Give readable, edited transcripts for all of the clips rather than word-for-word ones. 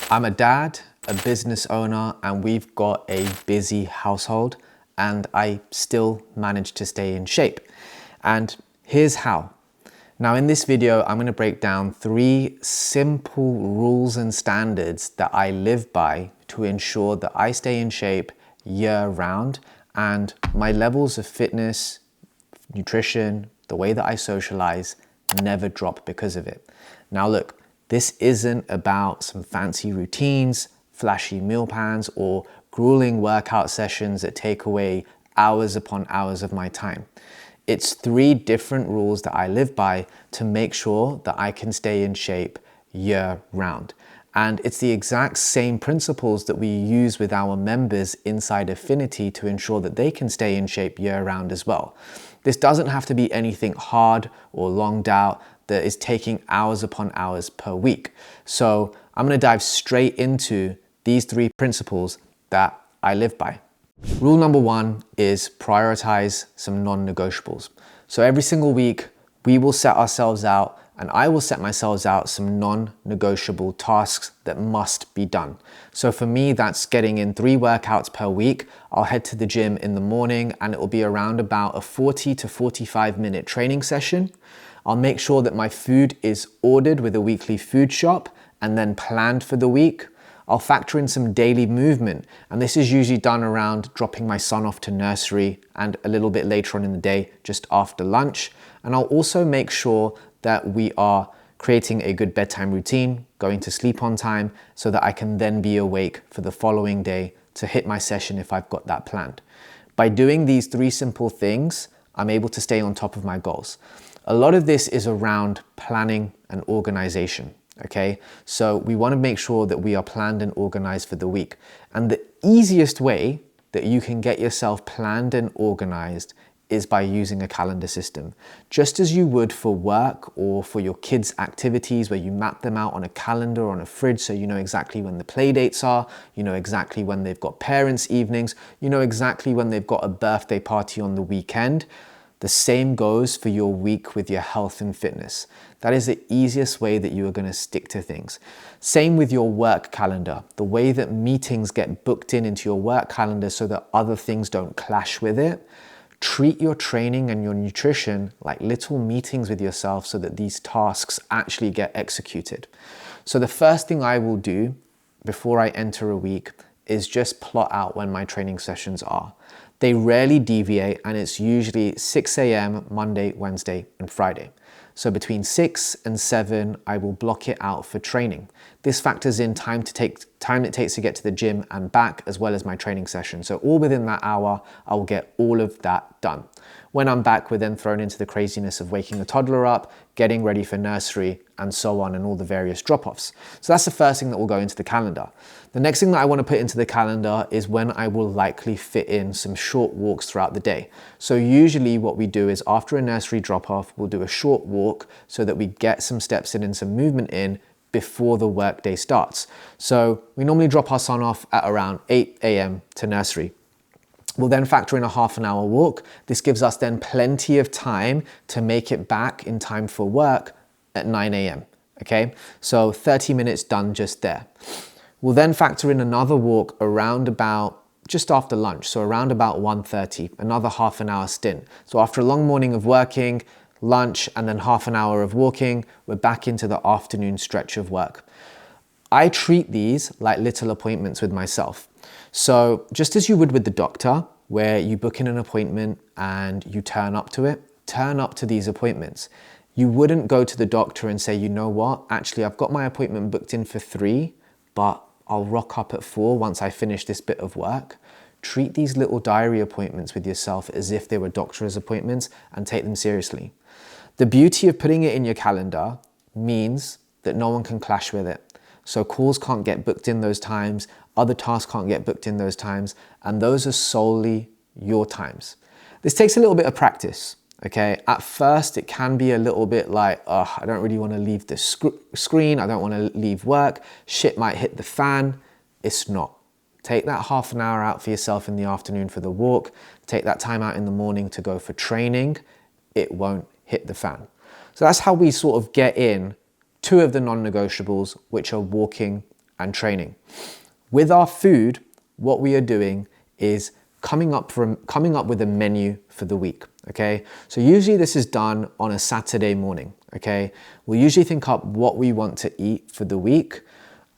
I'm a dad, a business owner, and we've got a busy household, and I still manage to stay in shape. And here's how. Now in this video, I'm going to break down 3 simple rules and standards that I live by to ensure that I stay in shape year round and my levels of fitness, nutrition, the way that I socialize never drop because of it. Now look, this isn't about some fancy routines, flashy meal plans, or grueling workout sessions that take away hours upon hours of my time. It's 3 different rules that I live by to make sure that I can stay in shape year round. And it's the exact same principles that we use with our members inside Affinity to ensure that they can stay in shape year round as well. This doesn't have to be anything hard or longed out that is taking hours upon hours per week. So I'm going to dive straight into these 3 principles that I live by. Rule number 1 is prioritize some non-negotiables. So every single week we will set ourselves out, and I will set myself out some non-negotiable tasks that must be done. So for me, that's getting in 3 workouts per week. I'll head to the gym in the morning and it will be around about a 40 to 45 minute training session. I'll make sure that my food is ordered with a weekly food shop and then planned for the week. I'll factor in some daily movement, and this is usually done around dropping my son off to nursery and a little bit later on in the day, just after lunch. And I'll also make sure that we are creating a good bedtime routine, going to sleep on time, so that I can then be awake for the following day to hit my session if I've got that planned. By doing these 3 simple things, I'm able to stay on top of my goals. A lot of this is around planning and organization. Okay, so we want to make sure that we are planned and organized for the week. And the easiest way that you can get yourself planned and organized is by using a calendar system. Just as you would for work or for your kids' activities, where you map them out on a calendar or on a fridge so you know exactly when the play dates are, you know exactly when they've got parents' evenings, you know exactly when they've got a birthday party on the weekend. The same goes for your week with your health and fitness. That is the easiest way that you are going to stick to things. Same with your work calendar. The way that meetings get booked into your work calendar so that other things don't clash with it. Treat your training and your nutrition like little meetings with yourself so that these tasks actually get executed. So the first thing I will do before I enter a week is just plot out when my training sessions are. They rarely deviate, and it's usually 6 a.m. Monday, Wednesday, and Friday. So between 6 and 7, I will block it out for training. This factors in time it takes to get to the gym and back, as well as my training session. So all within that hour, I will get all of that done. When I'm back, we're then thrown into the craziness of waking a toddler up, getting ready for nursery, and so on, and all the various drop-offs. So that's the first thing that will go into the calendar. The next thing that I want to put into the calendar is when I will likely fit in some short walks throughout the day. So usually what we do is after a nursery drop-off, we'll do a short walk so that we get some steps in and some movement in before the workday starts. So we normally drop our son off at around 8 a.m. to nursery. We'll then factor in a half an hour walk. This gives us then plenty of time to make it back in time for work at 9 a.m. Okay, so 30 minutes done just there. We'll then factor in another walk around about just after lunch, so around about 1:30, another half an hour stint. So after a long morning of working, lunch, and then half an hour of walking, we're back into the afternoon stretch of work. I treat these like little appointments with myself. So just as you would with the doctor, where you book in an appointment and you turn up to it, turn up to these appointments. You wouldn't go to the doctor and say, you know what, actually I've got my appointment booked in for 3, but I'll rock up at 4 once I finish this bit of work. Treat these little diary appointments with yourself as if they were doctor's appointments and take them seriously. The beauty of putting it in your calendar means that no one can clash with it. So calls can't get booked in those times, other tasks can't get booked in those times, and those are solely your times. This takes a little bit of practice, okay? At first, it can be a little bit like, oh, I don't really want to leave the screen, I don't want to leave work, shit might hit the fan. It's not. Take that half an hour out for yourself in the afternoon for the walk, take that time out in the morning to go for training. It won't hit the fan. So that's how we sort of get in 2 of the non-negotiables, which are walking and training. With our food, what we are doing is coming up with a menu for the week, okay? So usually this is done on a Saturday morning, okay? We'll usually think up what we want to eat for the week,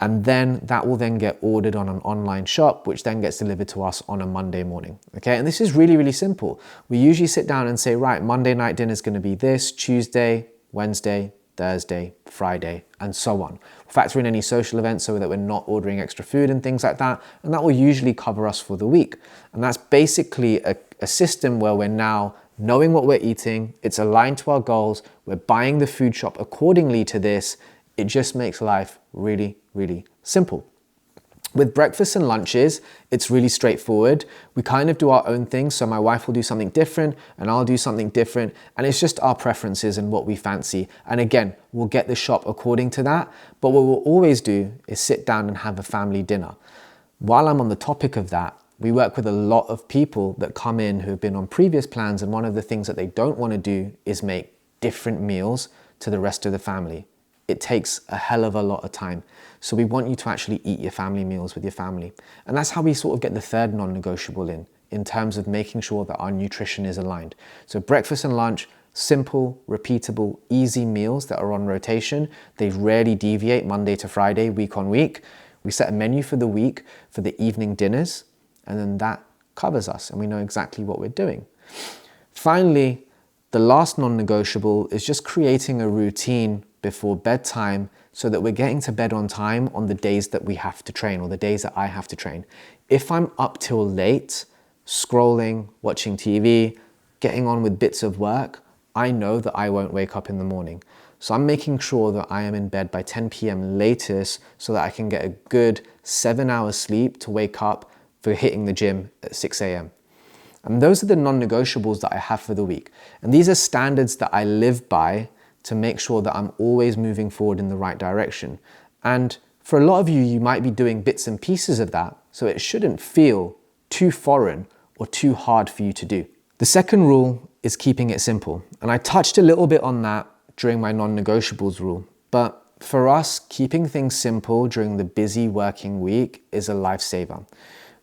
and then that will then get ordered on an online shop, which then gets delivered to us on a Monday morning, okay? And this is really, really simple. We usually sit down and say, right, Monday night dinner is gonna be this, Tuesday, Wednesday, Thursday, Friday, and so on. Factor in any social events so that we're not ordering extra food and things like that, and that will usually cover us for the week. And that's basically a system where we're now knowing what we're eating, it's aligned to our goals, we're buying the food shop accordingly to this. It just makes life really, really simple. With breakfast and lunches, it's really straightforward. We kind of do our own thing. So my wife will do something different and I'll do something different. And it's just our preferences and what we fancy. And again, we'll get the shop according to that. But what we'll always do is sit down and have a family dinner. While I'm on the topic of that, we work with a lot of people that come in who have been on previous plans. And one of the things that they don't want to do is make different meals to the rest of the family. It takes a hell of a lot of time. So we want you to actually eat your family meals with your family. And that's how we sort of get the third non-negotiable in terms of making sure that our nutrition is aligned. So breakfast and lunch, simple, repeatable, easy meals that are on rotation. They rarely deviate Monday to Friday, week on week. We set a menu for the week for the evening dinners, and then that covers us and we know exactly what we're doing. Finally, the last non-negotiable is just creating a routine before bedtime so that we're getting to bed on time on the days that we have to train or the days that I have to train. If I'm up till late, scrolling, watching TV, getting on with bits of work, I know that I won't wake up in the morning. So I'm making sure that I am in bed by 10 p.m. latest so that I can get a good 7 hours sleep to wake up for hitting the gym at 6 a.m. And those are the non-negotiables that I have for the week. And these are standards that I live by to make sure that I'm always moving forward in the right direction. And for a lot of you, you might be doing bits and pieces of that, so it shouldn't feel too foreign or too hard for you to do. The second rule is keeping it simple. And I touched a little bit on that during my non-negotiables rule. But for us, keeping things simple during the busy working week is a lifesaver.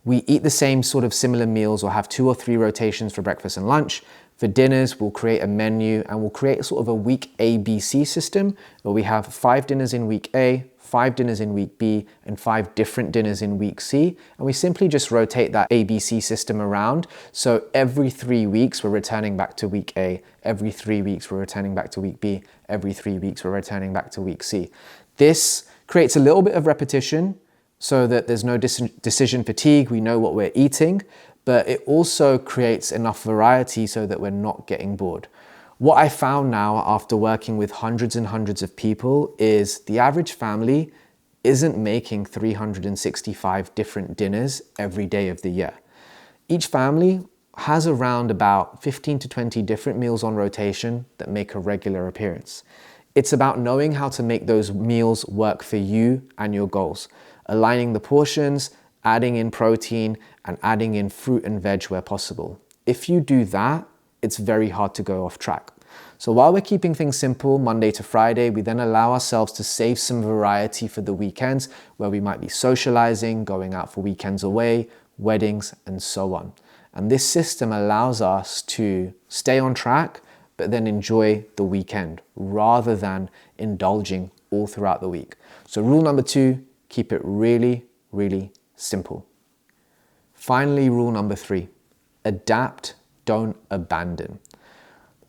We eat the same sort of similar meals or have 2 or 3 rotations for breakfast and lunch. For dinners, we'll create a menu and we'll create sort of a week ABC system where we have 5 dinners in week A, 5 dinners in week B, and 5 different dinners in week C. And we simply just rotate that ABC system around. So every 3 weeks, we're returning back to week A. Every 3 weeks, we're returning back to week B. Every 3 weeks, we're returning back to week C. This creates a little bit of repetition so that there's no decision fatigue. We know what we're eating. But it also creates enough variety so that we're not getting bored. What I found now after working with hundreds and hundreds of people is the average family isn't making 365 different dinners every day of the year. Each family has around about 15 to 20 different meals on rotation that make a regular appearance. It's about knowing how to make those meals work for you and your goals, aligning the portions, adding in protein, and adding in fruit and veg where possible. If you do that, it's very hard to go off track. So while we're keeping things simple Monday to Friday, we then allow ourselves to save some variety for the weekends where we might be socializing, going out for weekends away, weddings, and so on. And this system allows us to stay on track, but then enjoy the weekend rather than indulging all throughout the week. So rule number 2, keep it really, really simple. Finally, rule number 3, adapt, don't abandon.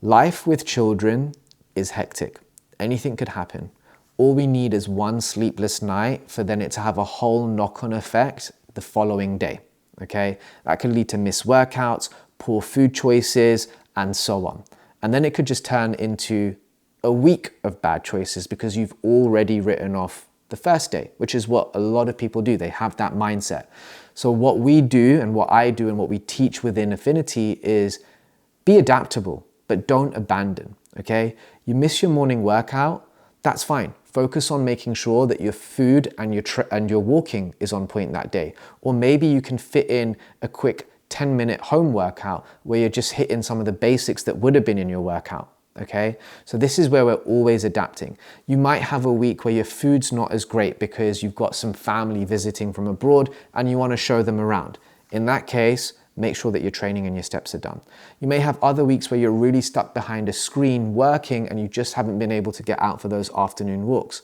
Life with children is hectic. Anything could happen. All we need is one sleepless night for then it to have a whole knock-on effect the following day, okay? That could lead to missed workouts, poor food choices, and so on. And then it could just turn into a week of bad choices because you've already written off the first day, which is what a lot of people do. They have that mindset. So what we do and what I do and what we teach within Affinity is be adaptable, but don't abandon, okay? You miss your morning workout, that's fine. Focus on making sure that your food and your walking is on point that day. Or maybe you can fit in a quick 10-minute home workout where you're just hitting some of the basics that would have been in your workout. okay? So this is where we're always adapting. You might have a week where your food's not as great because you've got some family visiting from abroad and you want to show them around. In that case, make sure that your training and your steps are done. You may have other weeks where you're really stuck behind a screen working and you just haven't been able to get out for those afternoon walks.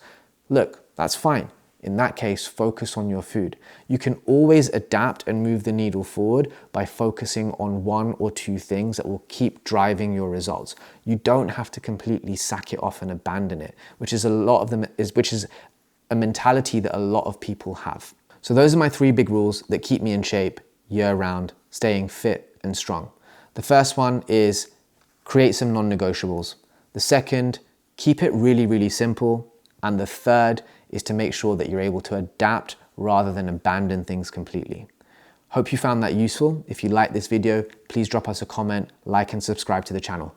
Look, that's fine. In that case, focus on your food. You can always adapt and move the needle forward by focusing on one or two things that will keep driving your results. You don't have to completely sack it off and abandon it, which is a mentality that a lot of people have. So those are my 3 big rules that keep me in shape year round, staying fit and strong. The first one is create some non-negotiables. The second, keep it really, really simple. And the third is to make sure that you're able to adapt rather than abandon things completely. Hope you found that useful. If you like this video, please drop us a comment, like and subscribe to the channel.